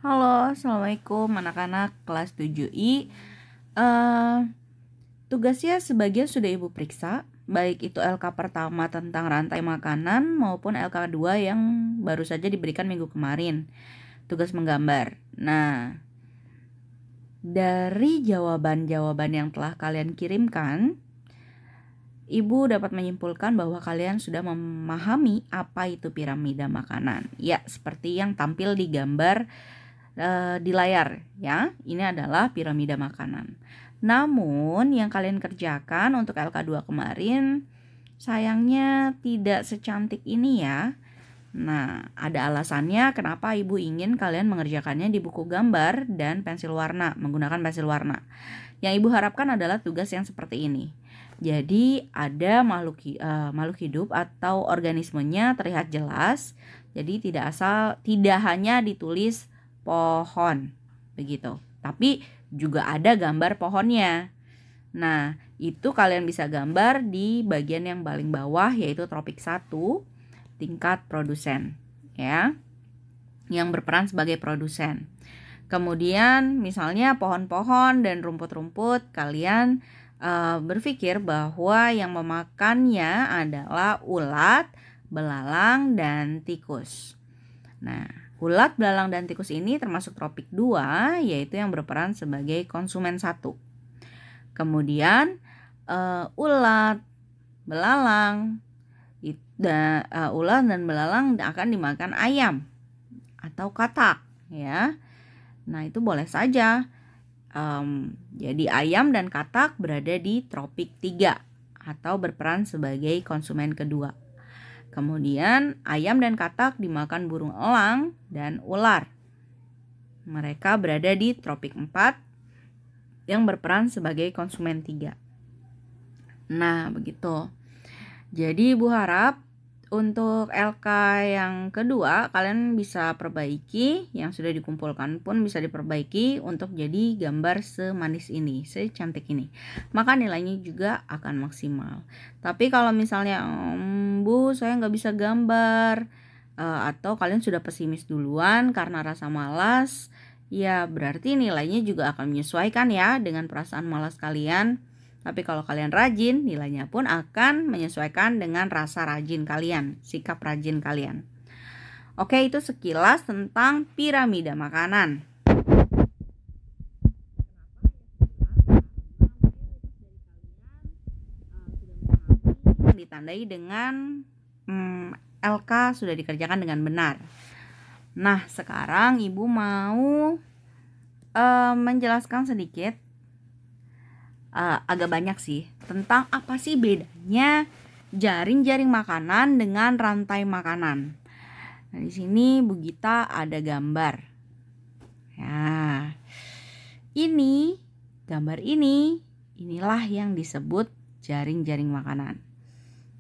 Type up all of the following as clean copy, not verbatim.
Halo, Assalamualaikum anak-anak kelas 7I. Eh, Tugasnya sebagian sudah Ibu periksa, baik itu LK pertama tentang rantai makanan maupun LK kedua yang baru saja diberikan minggu kemarin. Tugas menggambar. Nah, dari jawaban-jawaban yang telah kalian kirimkan, Ibu dapat menyimpulkan bahwa kalian sudah memahami apa itu piramida makanan. Ya, seperti yang tampil di gambar di layar ya. Ini adalah piramida makanan. Namun yang kalian kerjakan untuk LK2 kemarin sayangnya tidak secantik ini ya. Nah, ada alasannya kenapa Ibu ingin kalian mengerjakannya di buku gambar dan pensil warna, menggunakan pensil warna. Yang Ibu harapkan adalah tugas yang seperti ini. Jadi ada makhluk hidup atau organismenya terlihat jelas. Jadi tidak hanya ditulis pohon begitu, tapi juga ada gambar pohonnya. Nah, itu kalian bisa gambar di bagian yang paling bawah, yaitu topik 1 tingkat produsen ya, yang berperan sebagai produsen. Kemudian misalnya pohon-pohon dan rumput-rumput, kalian berpikir bahwa yang memakannya adalah ulat, belalang, dan tikus. Nah, ulat, belalang, dan tikus ini termasuk tropik 2, yaitu yang berperan sebagai konsumen 1. Kemudian ulat, belalang, dan belalang akan dimakan ayam atau katak ya. Nah, itu boleh saja. Jadi ayam dan katak berada di tropik 3 atau berperan sebagai konsumen kedua. Kemudian ayam dan katak dimakan burung elang dan ular. Mereka berada di tropik 4 yang berperan sebagai konsumen 3. Nah, begitu. Jadi Ibu harap untuk LK yang kedua kalian bisa perbaiki, yang sudah dikumpulkan pun bisa diperbaiki untuk jadi gambar semanis ini, secantik ini. Maka nilainya juga akan maksimal. Tapi kalau misalnya Bu saya nggak bisa gambar, atau kalian sudah pesimis duluan karena rasa malas, ya berarti nilainya juga akan menyesuaikan ya dengan perasaan malas kalian. Tapi kalau kalian rajin, nilainya pun akan menyesuaikan dengan rasa rajin kalian, sikap rajin kalian. Oke, itu sekilas tentang piramida makanan. Ditandai dengan LK sudah dikerjakan dengan benar. Nah, sekarang Ibu mau menjelaskan sedikit, agak banyak sih, tentang apa sih bedanya jaring-jaring makanan dengan rantai makanan. Nah, di sini Bu Gita ada gambar. Ya, ini gambar inilah yang disebut jaring-jaring makanan.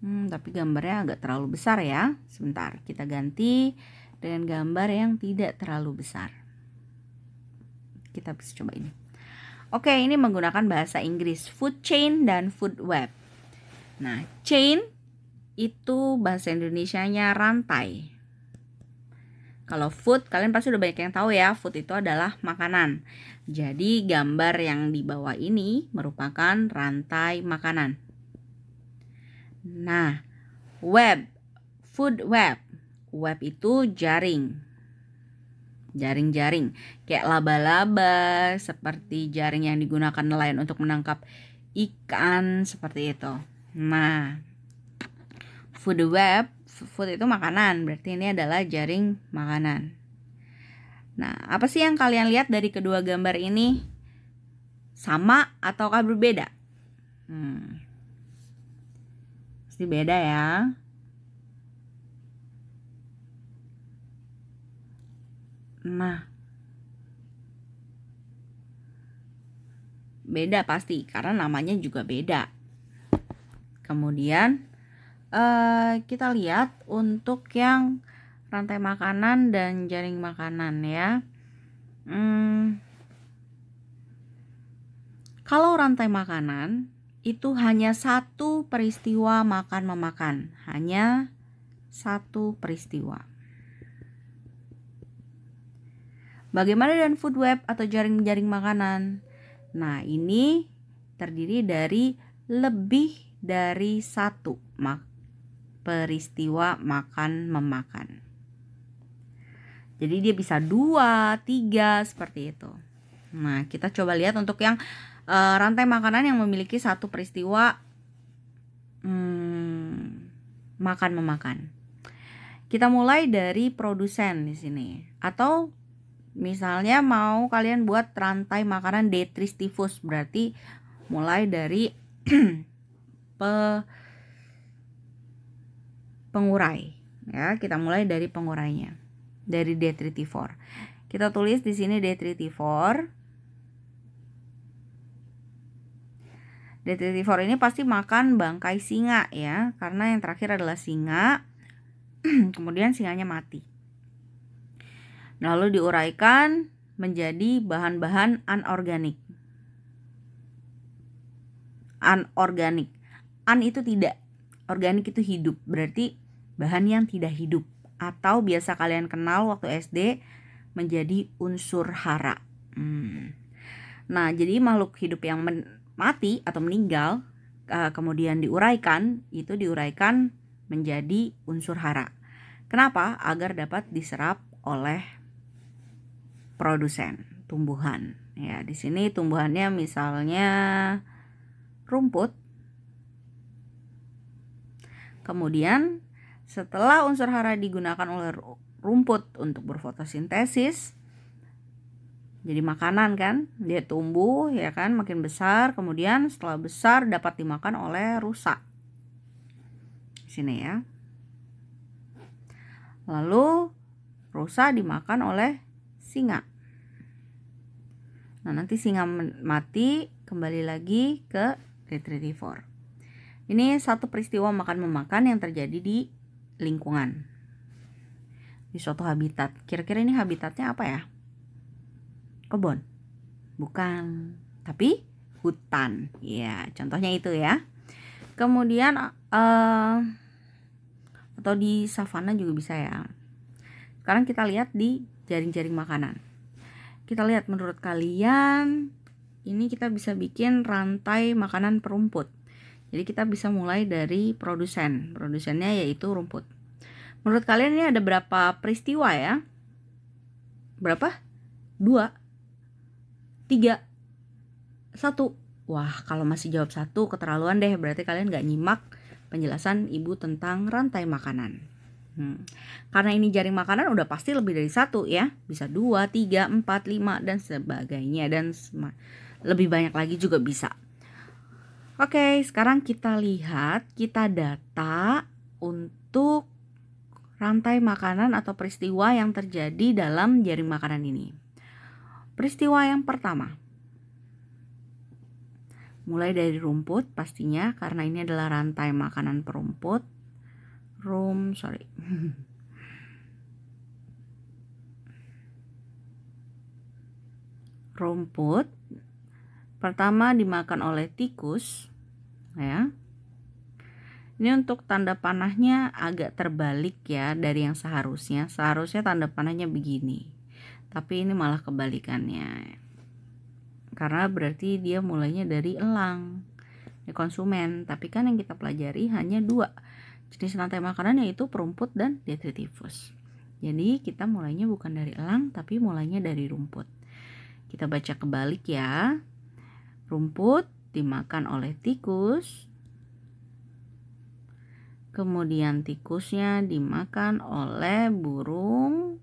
Tapi gambarnya agak terlalu besar ya. Sebentar, kita ganti dengan gambar yang tidak terlalu besar. Kita bisa coba ini. Oke, ini menggunakan bahasa Inggris, food chain dan food web. Nah, chain itu bahasa Indonesianya rantai. Kalau food, kalian pasti udah banyak yang tahu ya, food itu adalah makanan. Jadi gambar yang di bawah ini merupakan rantai makanan. Nah, web, food web. Web itu jaring. Jaring-jaring kayak laba-laba, seperti jaring yang digunakan nelayan untuk menangkap ikan, seperti itu. Nah, food web, food itu makanan, berarti ini adalah jaring makanan. Nah, apa sih yang kalian lihat dari kedua gambar ini? Sama ataukah berbeda? Pasti beda ya. Nah, beda pasti karena namanya juga beda. Kemudian kita lihat untuk yang rantai makanan dan jaring makanan ya. Kalau rantai makanan itu hanya satu peristiwa makan memakan, hanya satu peristiwa. Bagaimana dengan food web atau jaring-jaring makanan? Nah, ini terdiri dari lebih dari satu peristiwa makan memakan. Jadi dia bisa 2, 3 seperti itu. Nah, kita coba lihat untuk yang rantai makanan yang memiliki satu peristiwa makan memakan. Kita mulai dari produsen di sini, atau misalnya mau kalian buat rantai makanan detritivus, berarti mulai dari pengurai ya. Kita mulai dari pengurainya, dari detritivor. Kita tulis di sini detritivor. Detritivor ini pasti makan bangkai singa ya, karena yang terakhir adalah singa. Kemudian singanya mati. Lalu diuraikan menjadi bahan-bahan anorganik. Anorganik. An itu tidak, organik itu hidup, berarti bahan yang tidak hidup, atau biasa kalian kenal waktu SD menjadi unsur hara. Nah, jadi makhluk hidup yang mati atau meninggal kemudian diuraikan, itu diuraikan menjadi unsur hara. Kenapa? Agar dapat diserap oleh produsen tumbuhan. Ya, di sini tumbuhannya misalnya rumput. Kemudian setelah unsur hara digunakan oleh rumput untuk berfotosintesis, jadi makanan kan, dia tumbuh ya kan, makin besar. Kemudian setelah besar dapat dimakan oleh rusa. Sini ya. Lalu rusa dimakan oleh singa. Nah, nanti singa mati, kembali lagi ke detritivor. Ini satu peristiwa makan memakan yang terjadi di lingkungan, di suatu habitat. Kira-kira ini habitatnya apa ya? Kebun? Bukan, tapi hutan. Ya, contohnya itu ya. Kemudian atau di savana juga bisa ya. Sekarang kita lihat di jaring-jaring makanan. Kita lihat, menurut kalian ini kita bisa bikin rantai makanan perumput. Jadi kita bisa mulai dari produsen. Produsennya yaitu rumput. Menurut kalian ini ada berapa peristiwa ya? Berapa? 2, 3, 1. Wah, kalau masih jawab 1 keterlaluan deh. Berarti kalian gak nyimak penjelasan ibu tentang rantai makanan. Karena ini jaring makanan udah pasti lebih dari 1 ya. Bisa 2, 3, 4, 5 dan sebagainya. Dan lebih banyak lagi juga bisa. Oke, sekarang kita lihat, kita data untuk rantai makanan atau peristiwa yang terjadi dalam jaring makanan ini. Peristiwa yang pertama, mulai dari rumput pastinya, karena ini adalah rantai makanan perumput. Rumput pertama dimakan oleh tikus ya. Ini untuk tanda panahnya agak terbalik ya dari yang seharusnya. Seharusnya tanda panahnya begini, tapi ini malah kebalikannya. Karena berarti dia mulainya dari elang, konsumen. Tapi kan yang kita pelajari hanya 2 jenis rantai makanan, yaitu perumput dan detritivus. Jadi kita mulainya bukan dari elang, tapi mulainya dari rumput. Kita baca kebalik ya. Rumput dimakan oleh tikus. Kemudian tikusnya dimakan oleh burung.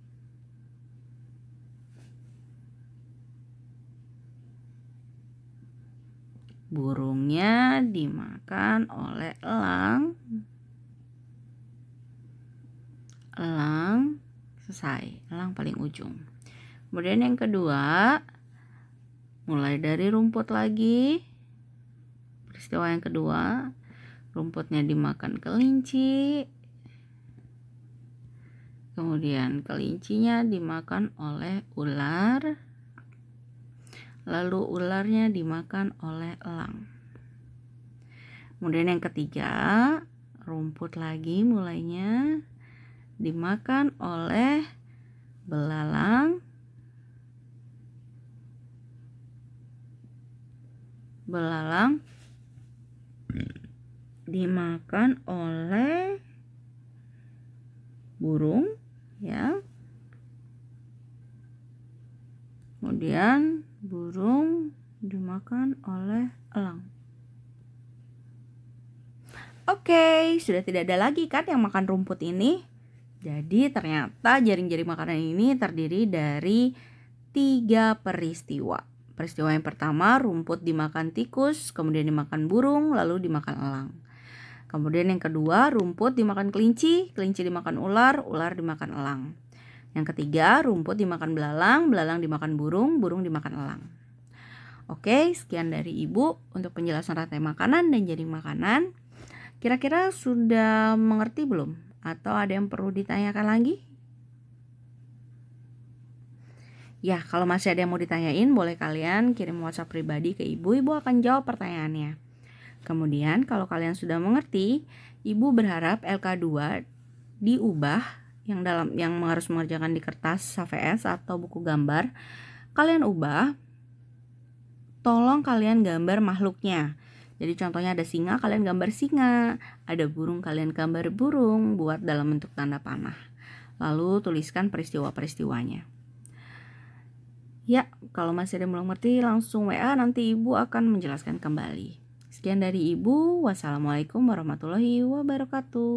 Burungnya dimakan oleh elang. Elang selesai, elang paling ujung. Kemudian yang kedua, mulai dari rumput lagi. Peristiwa yang kedua, rumputnya dimakan kelinci. Kemudian kelincinya dimakan oleh ular. Lalu ularnya dimakan oleh elang. Kemudian yang ketiga, rumput lagi mulainya dimakan oleh belalang. Belalang dimakan oleh burung, ya. Kemudian burung dimakan oleh elang. Oke, sudah tidak ada lagi kan yang makan rumput ini. Jadi ternyata jaring-jaring makanan ini terdiri dari 3 peristiwa. Peristiwa yang pertama, rumput dimakan tikus, kemudian dimakan burung, lalu dimakan elang. Kemudian yang kedua, rumput dimakan kelinci, kelinci dimakan ular, ular dimakan elang. Yang ketiga, rumput dimakan belalang, belalang dimakan burung, burung dimakan elang. Oke, sekian dari Ibu untuk penjelasan rantai makanan dan jaring makanan. Kira-kira sudah mengerti belum? Atau ada yang perlu ditanyakan lagi? Ya, kalau masih ada yang mau ditanyain, boleh kalian kirim WhatsApp pribadi ke Ibu. Ibu akan jawab pertanyaannya. Kemudian, kalau kalian sudah mengerti, Ibu berharap LK2 diubah yang harus mengerjakan di kertas HVS atau buku gambar. Kalian ubah, tolong kalian gambar makhluknya. Jadi contohnya ada singa, kalian gambar singa. Ada burung, kalian gambar burung, buat dalam bentuk tanda panah. Lalu tuliskan peristiwa-peristiwanya. Ya, kalau masih ada yang belum ngerti, langsung WA, nanti Ibu akan menjelaskan kembali. Sekian dari Ibu. Wassalamualaikum warahmatullahi wabarakatuh.